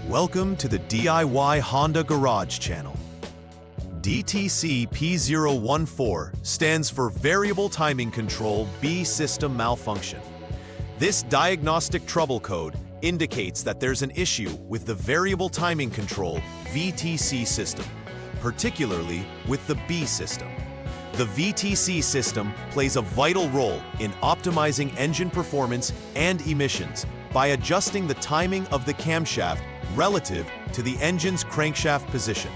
Welcome to the DIY Honda Garage channel. DTC P0014 stands for Variable Timing Control B System Malfunction. This diagnostic trouble code indicates that there's an issue with the Variable Timing Control VTC system, particularly with the B system. The VTC system plays a vital role in optimizing engine performance and emissions by adjusting the timing of the camshaft relative to the engine's crankshaft position.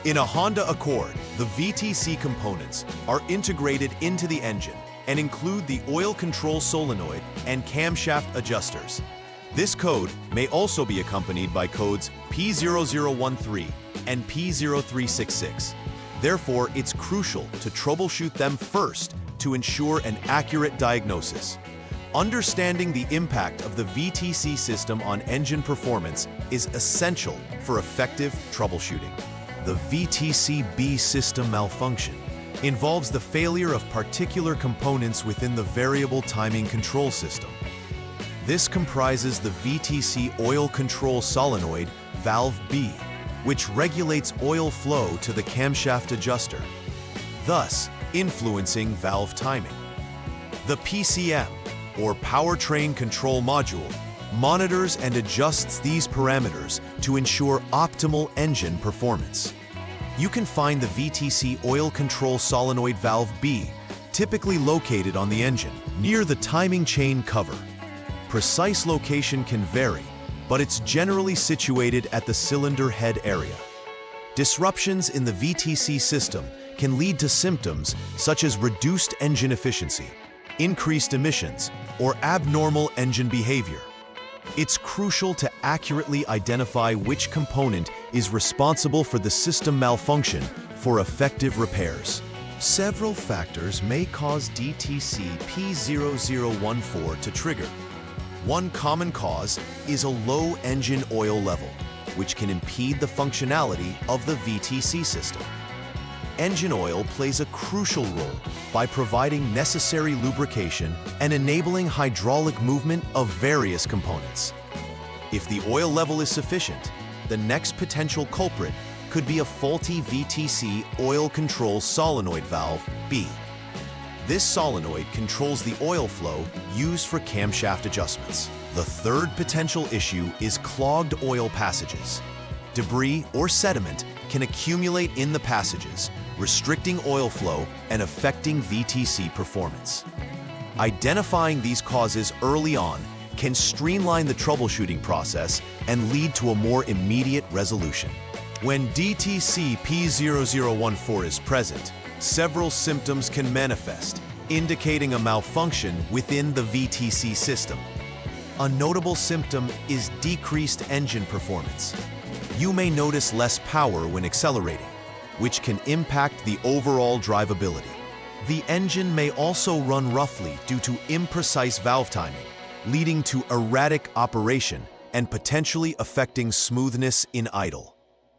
In a Honda Accord, the VTC components are integrated into the engine and include the oil control solenoid and camshaft adjusters. This code may also be accompanied by codes P0013 and P0366. Therefore, it's crucial to troubleshoot them first to ensure an accurate diagnosis. Understanding the impact of the VTC system on engine performance is essential for effective troubleshooting. The VTC B system malfunction involves the failure of particular components within the variable timing control system. This comprises the VTC oil control solenoid, valve B, which regulates oil flow to the camshaft adjuster, thus influencing valve timing. The PCM, or Powertrain Control Module, monitors and adjusts these parameters to ensure optimal engine performance. You can find the VTC oil control solenoid valve B typically located on the engine, near the timing chain cover. Precise location can vary, but it's generally situated at the cylinder head area. Disruptions in the VTC system can lead to symptoms such as reduced engine efficiency, increased emissions, or abnormal engine behavior. It's crucial to accurately identify which component is responsible for the system malfunction for effective repairs. Several factors may cause DTC P0014 to trigger. One common cause is a low engine oil level, which can impede the functionality of the VTC system. Engine oil plays a crucial role by providing necessary lubrication and enabling hydraulic movement of various components. If the oil level is sufficient, the next potential culprit could be a faulty VTC oil control solenoid valve B. This solenoid controls the oil flow used for camshaft adjustments. The third potential issue is clogged oil passages. Debris or sediment can accumulate in the passages, restricting oil flow and affecting VTC performance. Identifying these causes early on can streamline the troubleshooting process and lead to a more immediate resolution. When DTC P0014 is present, several symptoms can manifest, indicating a malfunction within the VTC system. A notable symptom is decreased engine performance. You may notice less power when accelerating, which can impact the overall drivability. The engine may also run roughly due to imprecise valve timing, leading to erratic operation and potentially affecting smoothness in idle.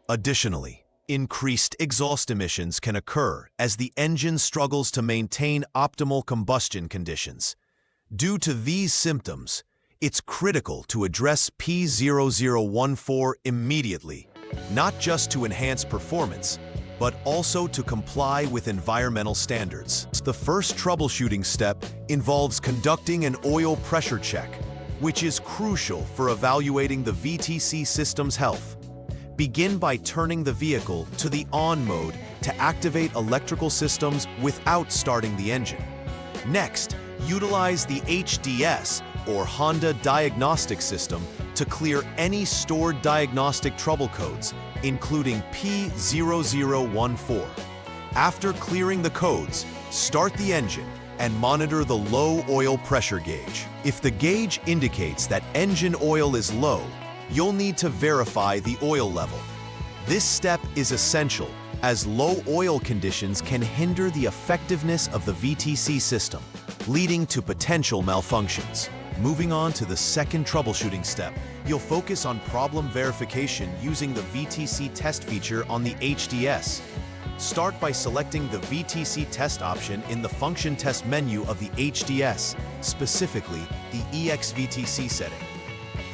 Additionally, increased exhaust emissions can occur as the engine struggles to maintain optimal combustion conditions. Due to these symptoms, it's critical to address P0014 immediately, not just to enhance performance, but also to comply with environmental standards. The first troubleshooting step involves conducting an oil pressure check, which is crucial for evaluating the VTC system's health. Begin by turning the vehicle to the on mode to activate electrical systems without starting the engine. Next, utilize the HDS, or Honda Diagnostic System, to clear any stored diagnostic trouble codes, including P0014. After clearing the codes, start the engine and monitor the low oil pressure gauge. If the gauge indicates that engine oil is low, you'll need to verify the oil level. This step is essential, as low oil conditions can hinder the effectiveness of the VTC system, leading to potential malfunctions. Moving on to the second troubleshooting step, you'll focus on problem verification using the VTC test feature on the HDS. Start by selecting the VTC test option in the function test menu of the HDS, specifically the EXVTC setting.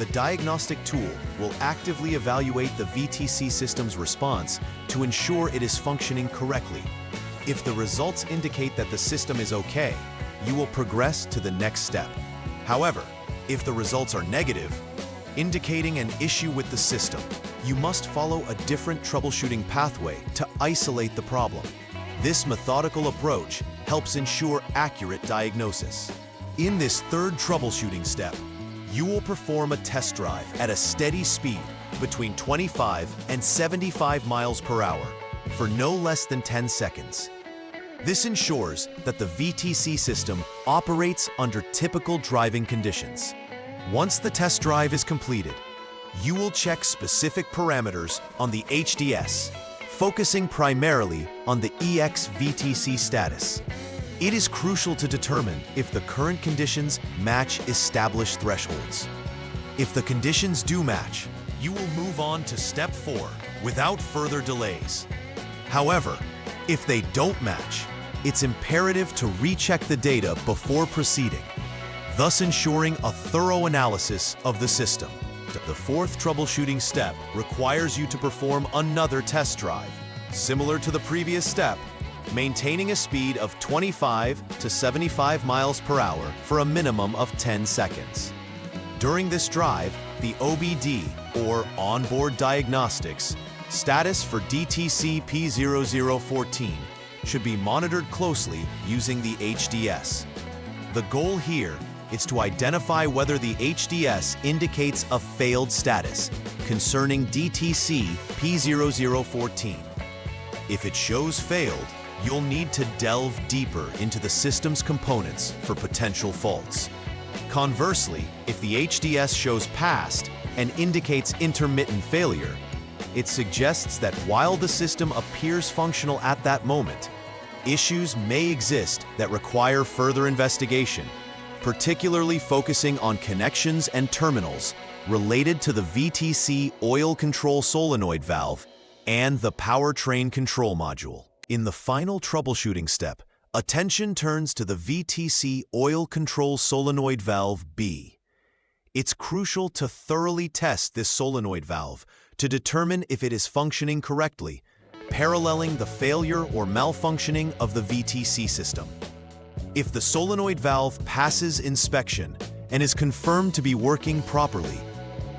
The diagnostic tool will actively evaluate the VTC system's response to ensure it is functioning correctly. If the results indicate that the system is okay, you will progress to the next step. However, if the results are negative, indicating an issue with the system, you must follow a different troubleshooting pathway to isolate the problem. This methodical approach helps ensure accurate diagnosis. In this third troubleshooting step, you will perform a test drive at a steady speed between 25 and 75 miles per hour for no less than 10 seconds. This ensures that the VTC system operates under typical driving conditions. Once the test drive is completed, you will check specific parameters on the HDS, focusing primarily on the EX-VTC status. It is crucial to determine if the current conditions match established thresholds. If the conditions do match, you will move on to step 4 without further delays. However, if they don't match, it's imperative to recheck the data before proceeding, thus ensuring a thorough analysis of the system. The fourth troubleshooting step requires you to perform another test drive. Similar to the previous step, maintaining a speed of 25 to 75 miles per hour for a minimum of 10 seconds. During this drive, the OBD, or onboard diagnostics, status for DTC P0014 should be monitored closely using the HDS. The goal here is to identify whether the HDS indicates a failed status concerning DTC P0014. If it shows failed, you'll need to delve deeper into the system's components for potential faults. Conversely, if the HDS shows passed and indicates intermittent failure, it suggests that while the system appears functional at that moment, issues may exist that require further investigation, particularly focusing on connections and terminals related to the VTC oil control solenoid valve and the powertrain control module. In the final troubleshooting step, attention turns to the VTC oil control solenoid valve B. It's crucial to thoroughly test this solenoid valve to determine if it is functioning correctly, paralleling the failure or malfunctioning of the VTC system. If the solenoid valve passes inspection and is confirmed to be working properly,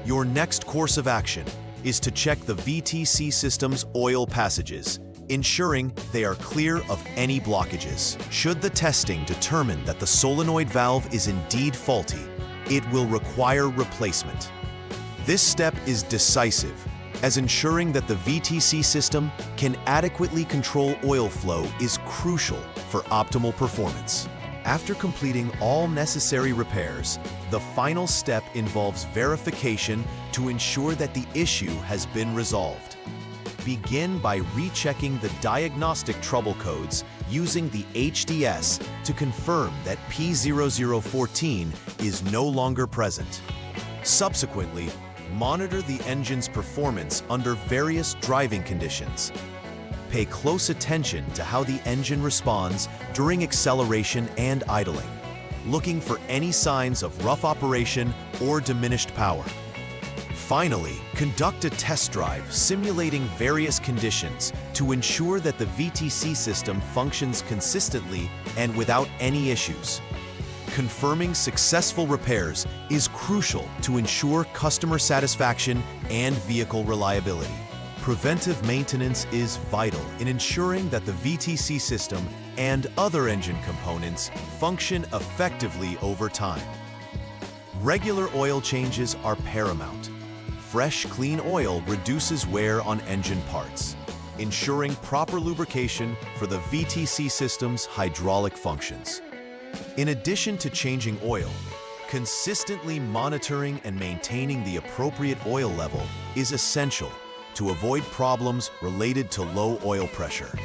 your next course of action is to check the VTC system's oil passages, ensuring they are clear of any blockages. Should the testing determine that the solenoid valve is indeed faulty, it will require replacement. This step is decisive, as ensuring that the VTC system can adequately control oil flow is crucial for optimal performance. After completing all necessary repairs, the final step involves verification to ensure that the issue has been resolved. Begin by rechecking the diagnostic trouble codes using the HDS to confirm that P0014 is no longer present. Subsequently, monitor the engine's performance under various driving conditions. Pay close attention to how the engine responds during acceleration and idling, looking for any signs of rough operation or diminished power. Finally, conduct a test drive simulating various conditions to ensure that the VTC system functions consistently and without any issues. Confirming successful repairs is crucial to ensure customer satisfaction and vehicle reliability. Preventive maintenance is vital in ensuring that the VTC system and other engine components function effectively over time. Regular oil changes are paramount. Fresh, clean oil reduces wear on engine parts, ensuring proper lubrication for the VTC system's hydraulic functions. In addition to changing oil, consistently monitoring and maintaining the appropriate oil level is essential to avoid problems related to low oil pressure.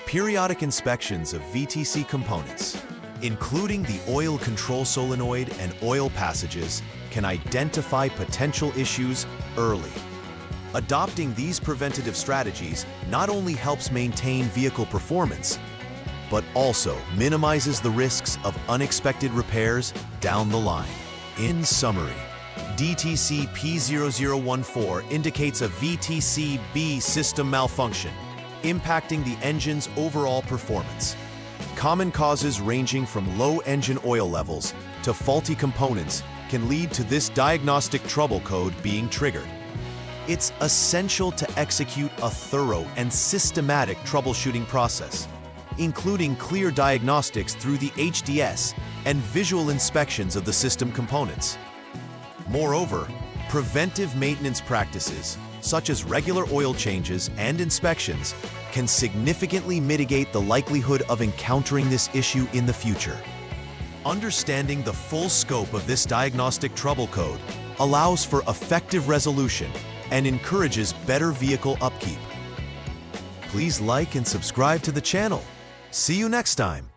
Periodic inspections of VTC components, including the oil control solenoid and oil passages, can identify potential issues early. Adopting these preventative strategies not only helps maintain vehicle performance, but also minimizes the risks of unexpected repairs down the line. In summary, DTC P0014 indicates a VTC B system malfunction, impacting the engine's overall performance. Common causes ranging from low engine oil levels to faulty components can lead to this diagnostic trouble code being triggered. It's essential to execute a thorough and systematic troubleshooting process, including clear diagnostics through the HDS and visual inspections of the system components. Moreover, preventive maintenance practices, such as regular oil changes and inspections, can significantly mitigate the likelihood of encountering this issue in the future. Understanding the full scope of this diagnostic trouble code allows for effective resolution and encourages better vehicle upkeep. Please like and subscribe to the channel. See you next time.